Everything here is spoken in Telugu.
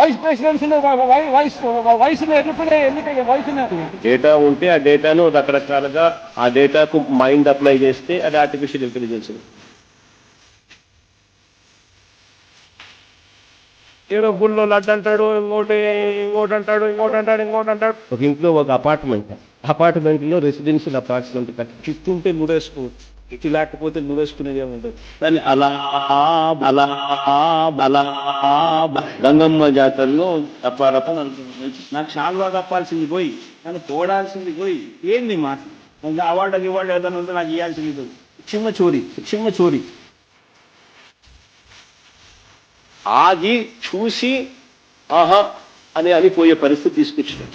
వైస్ ప్రెసిడెంట్స్ వయసులో ఎన్నికయ్యే వయసు డేటా ఉంటే ఆ డేటాను రకరకాలుగా ఆ డేటాకు మైండ్ అప్లై చేస్తే అది ఆర్టిఫిషియల్ ఇంటెలిజెన్స్. ఏదో గుళ్ళో లడ్డు అంటాడు, ఇంకోటి అంటాడు. ఒక ఇంట్లో ఒక అపార్ట్మెంట్లో రెసిడెన్షియల్ అపార్ట్మెంట్ కట్టి చిత్తుంటే నుడేసుకో, ఇటు లేకపోతే నుడేసుకునేది ఏముంటుంది. దాన్ని అలా అలా అలా గంగమ్మ జాతరలో తప్పారప్ప నాకు చాలా తప్పాల్సింది పోయి, నన్ను తోడాల్సింది పోయి, ఏంది మాట అవార్డు ఏదైనా ఉంటే నాకు ఇవ్వాల్సింది. చిమ్మ చోరీ ఆగి చూసి ఆహా అని అనిపోయే పరిస్థితి తీసుకొచ్చినాడు.